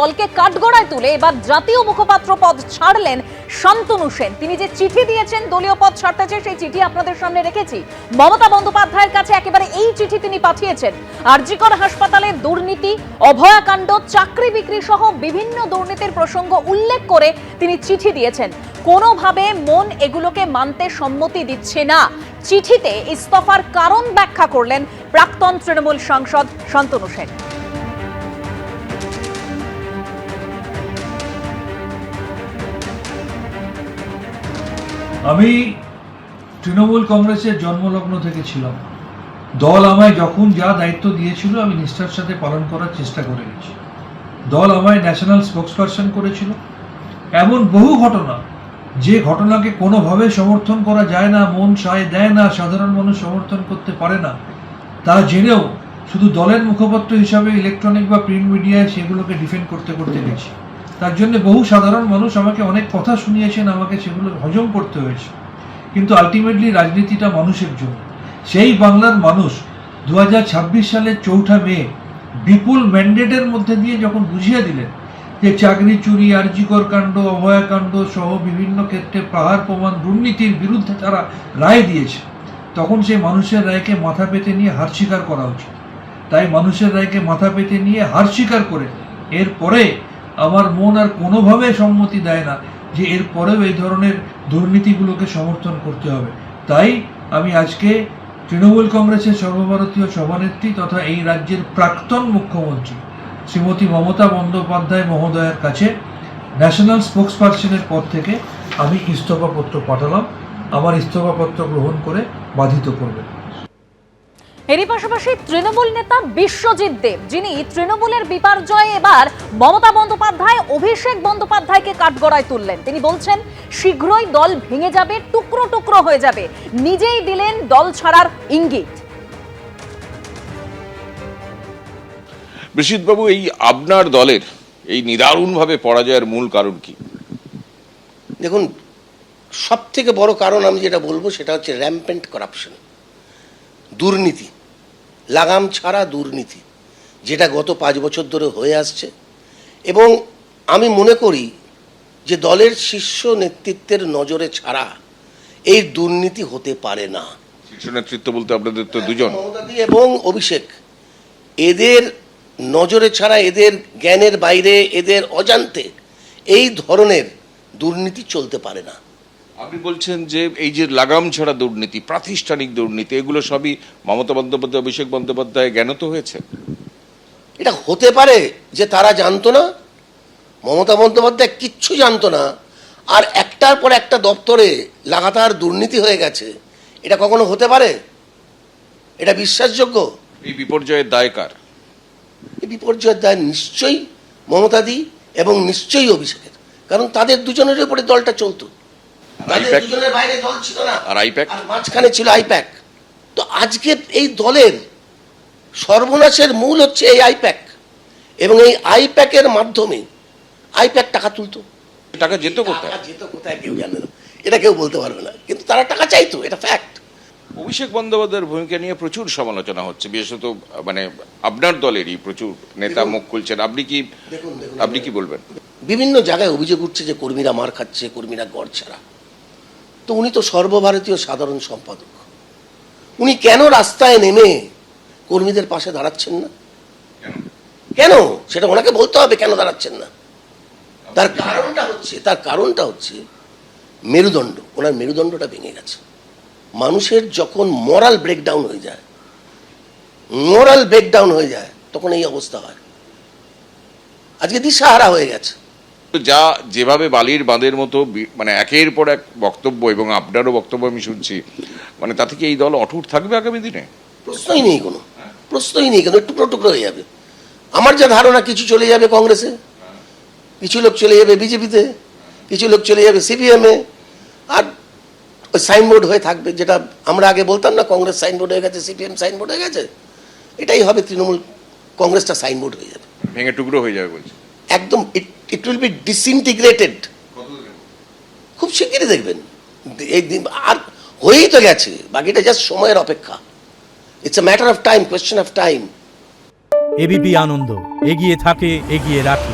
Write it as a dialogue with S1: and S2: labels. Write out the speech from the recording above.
S1: দলকে কাঠগড়ায় তুলে এবার জাতীয় মুখপাত্র পদ ছাড়লেন শান্তনু সেন। তিনি যে চিঠি দিয়েছেন দলীয় পদ ছাড়তে চেয়ে, সেই চিঠি আপনাদের সামনে রেখেছি। মমতা বন্দ্যোপাধ্যায়ের কাছে একেবারে এই চিঠি তিনি পাঠিয়েছেন। আরজিকর হাসপাতালের দুর্নীতি, অভয়াকাণ্ড, চাকরি বিক্রি সহ বিভিন্ন দুর্নীতির প্রসঙ্গ উল্লেখ করে তিনি চিঠি দিয়েছেন। কোনোভাবে মন এগুলোকে মানতে সম্মতি দিচ্ছে না। চিঠিতে ইস্তফার কারণ ব্যাখ্যা করলেন প্রাক্তন তৃণমূল সাংসদ শান্তনু সেন।
S2: আমি তৃণমূল কংগ্রেসের জন্মলগ্ন থেকে ছিলাম। দল আমায় যখন যা দায়িত্ব দিয়েছিল আমি নিষ্ঠার সাথে পালন করার চেষ্টা করে গেছি। দল আমায় ন্যাশনাল স্পোক্সপারসন করেছিল। এমন বহু ঘটনা, যে ঘটনাকে কোনোভাবে সমর্থন করা যায় না, মন সায় দেয় না, সাধারণ মানুষ সমর্থন করতে পারে না, তা জেনেও শুধু দলের মুখপাত্র হিসাবে ইলেকট্রনিক বা প্রিন্ট মিডিয়ায় সেগুলোকে ডিফেন্ড করতে করতে গেছি। তার জন্য বহু সাধারণ মানুষ আমাকে অনেক কথা শুনিয়েছেন, আমাকে সেগুলো হজম করতে হয়েছে। কিন্তু আলটিমেটলি রাজনীতিটা মানুষের জন্য। সেই বাংলার মানুষ 2026 সালের 4 মে বিপুল ম্যান্ডেটের মধ্যে দিয়ে যখন বুঝিয়ে দিলেন যে চাকরি চুরি, আরজিকর কাণ্ড, অভয়াকাণ্ড সহ বিভিন্ন ক্ষেত্রে পাহাড় প্রমাণ দুর্নীতির বিরুদ্ধে তারা রায় দিয়েছে, তখন সেই মানুষের রায়কে মাথা পেতে নিয়ে হার স্বীকার করা উচিত। তাই মানুষের রায়কে মাথা পেতে নিয়ে হার স্বীকার করে এরপরে আমার মন আর কোনোভাবে সম্মতি দেয় না যে এরপরেও এই ধরনের দুর্নীতিগুলোকে সমর্থন করতে হবে। তাই আমি আজকে তৃণমূল কংগ্রেসের সর্বভারতীয় সভানেত্রী তথা এই রাজ্যের প্রাক্তন মুখ্যমন্ত্রী শ্রীমতী মমতা বন্দ্যোপাধ্যায় মহোদয়ের কাছে ন্যাশনাল স্পোক্সপারসনের পদ থেকে আমি ইস্তফাপত্র পাঠালাম। আমার ইস্তফাপত্র গ্রহণ করে বাধিত করবেন।
S1: এরই পাশাপাশি তৃণমূল নেতা বিশ্বজিৎ দেব, যিনি তৃণমূলের বিপর্যয়ে এবার মমতা বন্দ্যোপাধ্যায়, অভিষেক বন্দ্যোপাধ্যায়কে কাঠগড়ায় তুললেন। তিনি বলছেন শীঘ্রই দল ভেঙে যাবে, টুকরো টুকরো হয়ে যাবে। নিজেই দিলেন দল ছাড়ার ইঙ্গিত।
S3: বিশ্বজিৎ বাবু, এই আপনার দলের এই নিদারুণভাবে পরাজয়ের মূল কারণ কি?
S4: দেখুন, সব থেকে বড় কারণ আমি যেটা বলবো সেটা হচ্ছে র্যাম্পেন্ট করাপশন, দুর্নীতি, লাগাম ছাড়া দুর্নীতি, যেটা গত 5 বছর ধরে হয়ে আসছে। এবং আমি মনে করি যে দলের শীর্ষ নেতৃত্বের নজরে ছাড়া এই দুর্নীতি হতে পারে না।
S3: শীর্ষ নেতৃত্ব বলতে আপনাদের তো দুজন,
S4: মমতাদি এবং অভিষেক, এদের নজরে ছাড়া, এদের জ্ঞানের বাইরে, এদের অজান্তে এই ধরনের দুর্নীতি চলতে পারে না।
S3: আপনি বলছেন যে এই যে লাগাম ছাড়া দুর্নীতি, প্রাতিষ্ঠানিক দুর্নীতি, এগুলো সবই মমতা বন্দ্যোপাধ্যায়, অভিষেক বন্দ্যোপাধ্যায় জ্ঞানত হয়েছে?
S4: এটা হতে পারে যে তারা জানতো না, মমতা বন্দ্যোপাধ্যায় কিচ্ছু জানতো না, আর একটার পর একটা দপ্তরে লাগাতার দুর্নীতি হয়ে গেছে। এটা কখনো হতে পারে? এটা বিশ্বাসযোগ্য?
S3: এই বিপর্যয়ের দায় কার?
S4: এই বিপর্যয়ের দায় নিশ্চয়ই মমতাদি এবং নিশ্চয়ই অভিষেকের, কারণ তাদের দুজনের উপরে দলটা চলতো। তাদের দুজনের বাইরে দল ছিল না,
S3: আর আইপ্যাক,
S4: আর মাঝখানে ছিল আইপ্যাক। তো আজকে এই দলের সর্বনাশের মূল হচ্ছে এই আইপ্যাক, এবং এই আইপ্যাকের মাধ্যমে আইপ্যাক টাকা তুলতো।
S3: টাকা যেত কোথায়?
S4: যেত কোথায় কেউ জানে না, এটা কেউ বলতে পারবে না, কিন্তু তারা টাকা চাইতো, এটা ফ্যাক্ট।
S3: অভিষেক বন্দ্যোপাধ্যায়ের ভূমিকা নিয়ে প্রচুর সমালোচনা হচ্ছে, বিশেষত মানে আপনার দলেরই প্রচুর নেতা মুখ খুলছেন। আপনি কি বলবেন?
S4: বিভিন্ন জায়গায় অভিযোগ উঠছে যে কর্মীরা মার খাচ্ছে, কর্মীরা গড় ছাড়া। তো উনি তো সর্বভারতীয় সাধারণ সম্পাদক, উনি কেন রাস্তায় নেমে কর্মীদের পাশে দাঁড়াচ্ছেন না? কেন, সেটা ওনাকে বলতে হবে কেন দাঁড়াচ্ছেন না। তার কারণটা হচ্ছে মেরুদণ্ড, ওনার মেরুদণ্ডটা ভেঙে গেছে। মানুষের যখন মোরাল ব্রেকডাউন হয়ে যায় তখন এই অবস্থা হয়। আজকে দিশাহারা হয়ে গেছে।
S3: যা যেভাবে বালির বাঁধের মতো মানে একের পর এক বক্তব্য, এবং আপনারও বক্তব্য আমি শুনছি, মানে তা থেকে এই দল অটুট থাকবে আগামী দিনে?
S4: প্রশ্নই নেই, কোনো প্রশ্নই নেই, কেন টুকরো টুকরো হয়ে যাবে। আমার যা ধারণা, কিছু চলে যাবে কংগ্রেসে, কিছু লোক চলে যাবে বিজেপিতে, কিছু লোক চলে যাবে সিপিএমে, আর ওই সাইনবোর্ড হয়ে থাকবে। যেটা আমরা আগে বলতাম না, কংগ্রেস সাইনবোর্ড হয়ে গেছে, সিপিএম সাইনবোর্ড হয়ে গেছে, এটাই হবে তৃণমূল কংগ্রেসটা সাইনবোর্ড হয়ে যাবে,
S3: ভেঙে টুকরো হয়ে যাবে বলছে
S4: একদম। It will be disintegrated. খুব শিগগিরই দেখবেন, এই দিন আর হয়েই তো গেছে, বাকিটা জাস্ট সময়ের অপেক্ষা। It's a matter of time, question of time.
S5: ABP Ananda, এগিয়ে থাকে, এগিয়ে রাখে।